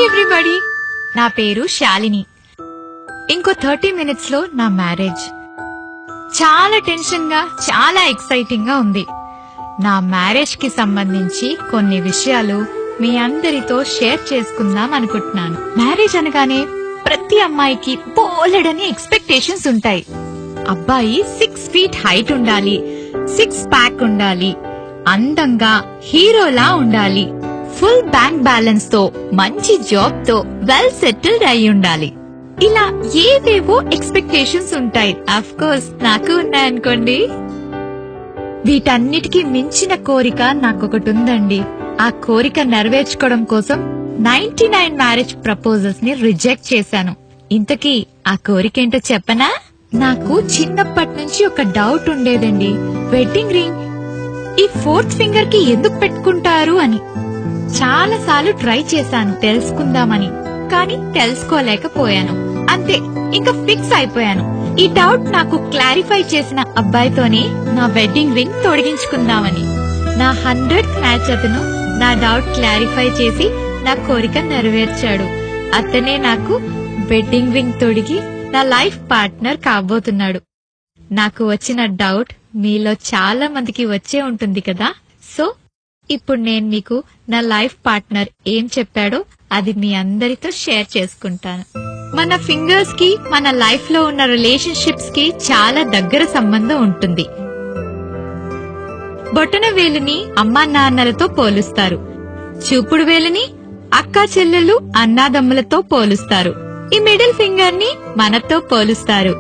Everybody, నా పేరు శాలిని. ఇంకో 30 minutes లో నా మ్యారేజ్. చాలా టెన్షన్ గా, చాలా ఎక్సైటింగ్ గా ఉంది. నా మ్యారేజ్ కి సంబంధించి కొన్ని విషయాలు మీ అందరితో షేర్ చేసుకుందాం అనుకుంటున్నాను. మ్యారేజ్ అనగానే ప్రతి అమ్మాయికి బోలెడని ఎక్స్పెక్టేషన్స్ ఉంటాయి. అబ్బాయి 6 feet హైట్ ఉండాలి, 6 pack ఉండాలి, అందంగా హీరోలా ఉండాలి, ఫుల్ బ్యాంక్ బ్యాలెన్స్ తో, మంచి జాబ్ తో వెల్ సెటిల్డ్ అయి ఉండాలి. ఇలా ఏవేవో ఎక్స్పెక్టేషన్స్ ఉంటాయి. అఫ్ కోర్స్ నాకు ఉన్నాయనుకోండి. వీటన్నిటికీ మించిన కోరిక నాకొకటి ఉందండి. ఆ కోరిక నెరవేర్చుకోవడం కోసం 99 మ్యారేజ్ ప్రపోజల్స్ ని రిజెక్ట్ చేశాను. ఇంతకీ ఆ కోరికేంటో చెప్పనా? నాకు చిన్నప్పటి నుంచి ఒక డౌట్ ఉండేదండి. వెడ్డింగ్ రింగ్ ఈ 4th finger కి ఎందుకు పెట్టుకుంటారు అని. చాలా సార్లు ట్రై చేశాను తెలుసుకుందామని, కానీ తెలుసుకోలేకపోయాను. అంతే, ఇంకా ఫిక్స్ అయిపోయాను. ఈ డౌట్ నాకు క్లారిఫై చేసిన అబ్బాయితోనే నా వెడ్డింగ్ రింగ్ తొడిగించుకుందామని. నా 100th మ్యాచ్ అతను నా డౌట్ క్లారిఫై చేసి నా కోరిక నెరవేర్చాడు. అతనే నాకు వెడ్డింగ్ రింగ్ తొడిగి నా లైఫ్ పార్ట్నర్ కాబోతున్నాడు. నాకు వచ్చిన డౌట్ మీలో చాలా మందికి వచ్చే ఉంటుంది కదా. సో ఇప్పుడు నేను మీకు నా లైఫ్ పార్ట్నర్ ఏం చెప్పాడో అది మీ అందరితో షేర్ చేసుకుంటాను. మన ఫింగర్స్ కి మన లైఫ్ లో ఉన్న రిలేషన్షిప్స్ కి చాలా దగ్గర సంబంధం ఉంటుంది. బొటన వేలుని అమ్మా నాన్నలతో పోలుస్తారు. చూపుడు వేలుని అక్కా చెల్లెలు అన్నాదమ్ములతో పోలుస్తారు. ఈ మిడిల్ ఫింగర్ ని మనతో పోలుస్తారు.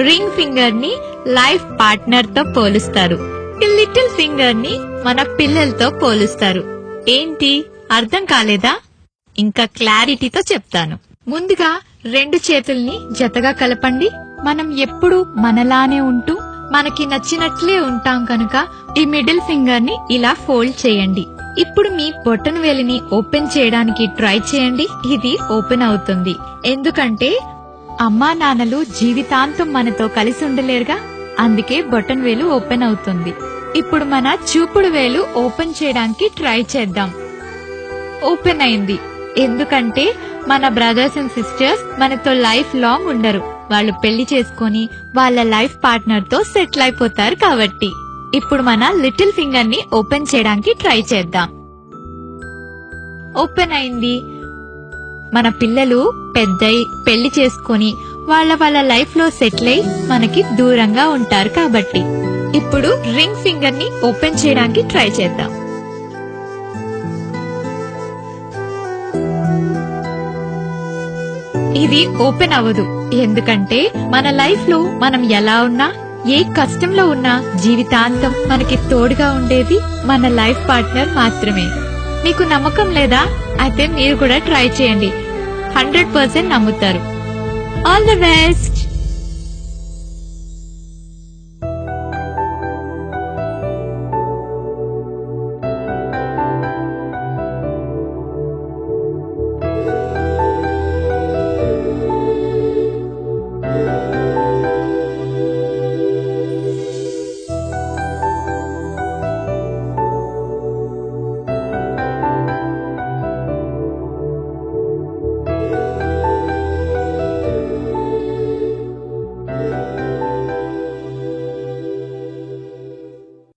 రింగ్ ఫింగర్ ని లైఫ్ పార్ట్నర్ తో పోలుస్తారు. ఈ లిటిల్ ఫింగర్ ని మన పిల్లలతో పోలుస్తారు. ఏంటి, అర్థం కాలేదా? ఇంకా క్లారిటీతో చెప్తాను. ముందుగా 2 చేతుల్ని జతగా కలపండి. మనం ఎప్పుడు మనలానే ఉంటూ మనకి నచ్చినట్లే ఉంటాం కనుక ఈ మిడిల్ ఫింగర్ ని ఇలా ఫోల్డ్ చేయండి. ఇప్పుడు మీ బొటన వేలిని ఓపెన్ చేయడానికి ట్రై చేయండి. ఇది ఓపెన్ అవుతుంది. ఎందుకంటే అమ్మా నాన్నలు జీవితాంతం మనతో కలిసి ఉండలేరుగా, అందుకే బొటన వేలు ఓపెన్ అవుతుంది. ఇప్పుడు మన చూపుడు వేలు ఓపెన్ చేయడానికి ట్రై చేద్దాం. ఓపెన్ అయింది. ఎందుకంటే మన బ్రదర్స్ అండ్ సిస్టర్స్ మనతో లైఫ్ లాంగ్ ఉండరు. వాళ్ళు పెళ్లి చేసుకుని వాళ్ళ లైఫ్ పార్ట్నర్ తో సెటిల్ అయిపోతారు కాబట్టి. ఇప్పుడు మన లిటిల్ ఫింగర్ ని ఓపెన్ చేయడానికి ట్రై చేద్దాం. ఓపెన్ అయింది. మన పిల్లలు పెద్దయి పెళ్లి చేసుకుని వాళ్ళ లైఫ్ లో సెటిల్ అయి మనకి దూరంగా ఉంటారు కాబట్టి. ఇప్పుడు రింగ్ ఫింగర్ ని ఓపెన్ చేయడానికి ట్రై చేద్దాం. ఇది ఓపెన్ అవ్వదు. ఎందుకంటే మన లైఫ్ లో మనం ఎలా ఉన్నా, ఏ కష్టంలో ఉన్నా జీవితాంతం మనకి తోడుగా ఉండేది మన లైఫ్ పార్ట్నర్ మాత్రమే. మీకు నమ్మకం లేదా? అయితే మీరు కూడా ట్రై చేయండి. 100% నమ్ముతారు. All the best.